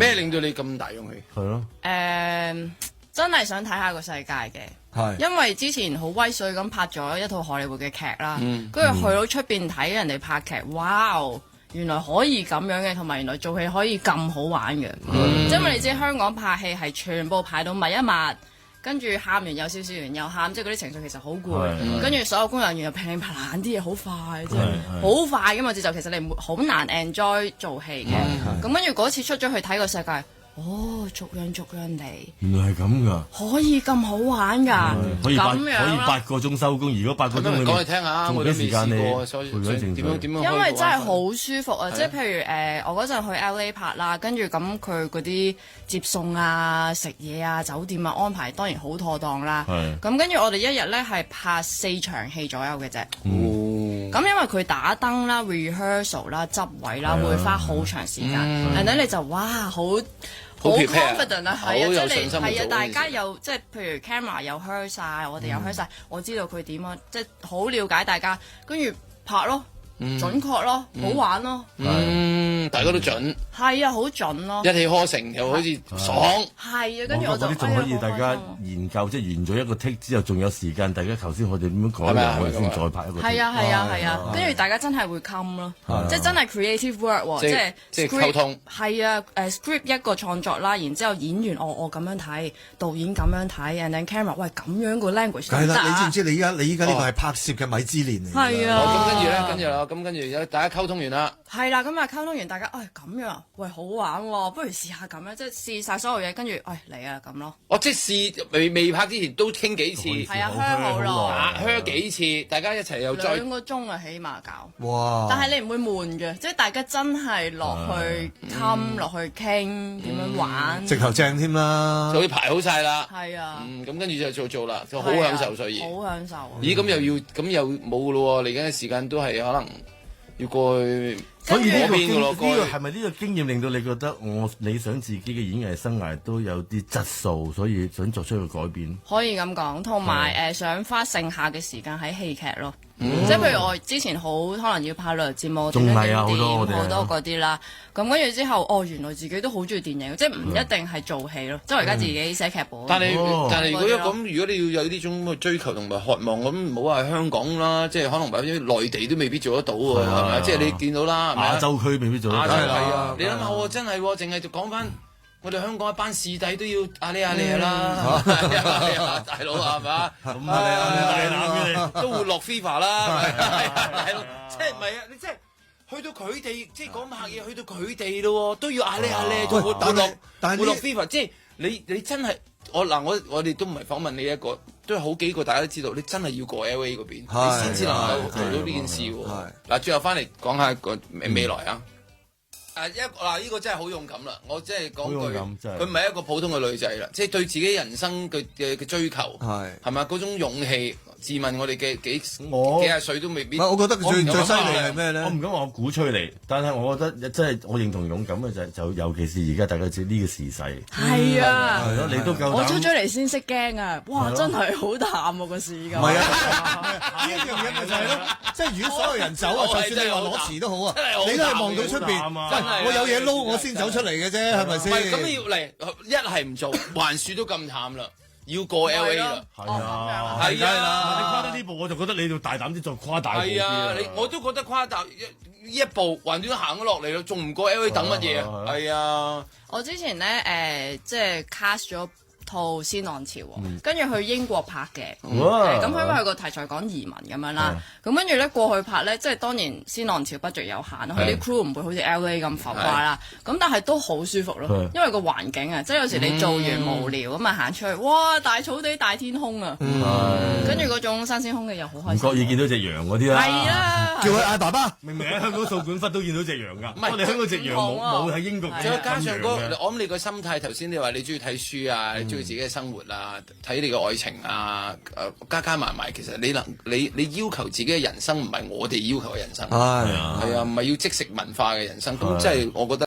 咩令到你咁大勇氣？係咯。真係想睇下個世界嘅。係因為之前好威水咁拍咗一套荷里活嘅劇啦，跟住去到出邊睇人哋拍劇，哇！原來可以咁樣嘅，同埋原來做戲可以咁好玩嘅。因為你知香港拍戲係全部排到密一密，跟住喊完有少少完又喊，即係嗰啲情緒其實好攰。跟住所有工作人員又噼里啪啦啲嘢好快，即係好快㗎嘛節奏。其實你唔會好難 enjoy 做戲嘅。咁跟住嗰次出咗去睇個世界。哦，逐樣逐樣嚟，原來係咁噶，可以咁好玩㗎，可以樣8個鐘收工，如果8個鐘講嚟聽下，我都未試過，所以點樣？因為真係好舒服啊！即係譬如我嗰陣去 LA 拍啦，跟住咁佢嗰啲接送啊、食嘢啊、酒店啊安排當然好妥當啦。咁跟住我哋一日咧係拍4場戲左右嘅啫。咁因為佢打燈啦、rehearsal 啦、執位啦，會花好長時間。然後你就哇好 confident 啊，係啊，即係你係啊，大家又即係譬如 camera 又 hurt 晒，我哋又 hurt 晒，我知道佢點啊，即係好了解大家，跟住拍咯，準確咯，好玩咯，大家都準，係啊，好準咯，一氣呵成又好似爽，係啊，跟住我就嗰啲仲可以大家研究，即係完咗一個 take 之後，仲有時間，大家頭先我哋點樣改良，我哋先再拍一個。係啊係啊係啊，跟住大家真係會 come 咯，即係真係 creative work 喎，即係溝通。係啊，script 一個創作啦，然之後演員我咁樣睇，導演咁樣睇 and then camera 喂咁樣個 language 係啦，你知唔知你依家呢個係拍攝嘅米芝蓮嚟？係啊。咁跟住咧，咁跟住大家溝通完啦。係啦，咁啊溝通完大家，咁樣，喂好玩喎，不如試下咁樣，即係試晒所有嘢，跟住嚟啊咁咯。即係試未拍之前都傾幾次，係啊，香好耐，香幾次，大家一齊又再2個鐘啊，起碼搞。哇！但係你唔會悶嘅，即係大家真係落去冚落去傾點樣玩，直頭正添啦，就要排好晒啦。係啊，咁跟住就做啦，就好享受所以。好享受。咦？咁又冇咯喎！嚟緊嘅時間都係可能要過去。所以呢個個係咪呢個經驗令到你覺得你想自己嘅演藝生涯都有啲質素，所以想作出一個改變？可以咁講，同埋想花剩下嘅時間喺戲劇咯。即係譬如我之前好可能要拍旅遊節目、綜藝啊好多嗰啲啦。咁跟住之後，原來自己都好中意電影，即係唔一定係做戲咯。即係我而家自己寫劇本。但係如果你要有呢種追求同埋渴望，咁唔好話香港啦，即係可能或者內地都未必做得到喎，係咪？即係你見到啦，亞洲區未必做得到。係啊，你諗下真係淨係講翻我哋香港一班視帝都要阿你啦，大佬係嘛？咁都活絡 FIFA 啦，大佬，即係唔係啊？你即係去到佢哋，即係講拍嘢去到佢哋咯，都要阿你做活絡 FIFA， 即係你真係我哋都唔係訪問你一個，都係好幾個大家都知道，你真係要過 LA 嗰邊，你先至能夠做到呢件事喎。嗱，最後翻嚟講下個未來啊！呢個真係好勇敢啦！我真係講句，佢唔係一個普通嘅女仔啦，即係對自己人生嘅追求係咪嗰種勇氣？自問我哋嘅幾廿歲都未必。我覺得最犀利係咩咧？我唔敢話我鼓吹你，但係我覺得真係我認同勇敢嘅就尤其是而家大家知呢個時勢。係啊，係咯，你都夠膽。我出咗嚟先識驚啊！哇，真係好淡喎個市㗎。唔係啊，呢樣嘢咪就係咯，即係如果所有人走啊，就算你話攞詞都好啊，你都係望到出邊，我有嘢撈我先走出嚟嘅啫，係咪先？咁你要嚟一係唔做，橫豎都咁淡啦。要過 LA 啦，係啊，係啊，你跨得呢步，我就覺得你要大膽啲，再跨大步啲。係啊，我都覺得跨大一步，橫掂都行咗落嚟咯，仲唔過 LA 等乜嘢啊？係啊，我之前咧即係 cast 咗套《鮮浪潮》跟住去英國拍嘅，咁因為佢個題材講移民咁樣啦，咁跟住咧過去拍咧，即係當然《鮮浪潮》budget有限，佢啲 crew 唔會好似 LA 咁浮誇啦，咁但係都好舒服咯，因為個環境啊，即係有時你做完無聊咁啊行出去，哇大草地大天空啊，跟住嗰種新鮮空氣又好開心。唔覺意見到隻羊嗰啲啦，係啊，叫佢嗌爸爸，明明喺香港掃管笏都見到隻羊㗎，我哋香港隻羊冇喺英國。再加上我諗你個心態，頭先你話你中意睇書啊，你中意自己嘅生活啊，睇你嘅愛情啊，加埋埋，其實你要求自己嘅人生唔係我哋要求嘅人生，係啊，唔係要即食文化嘅人生，咁即係我覺得。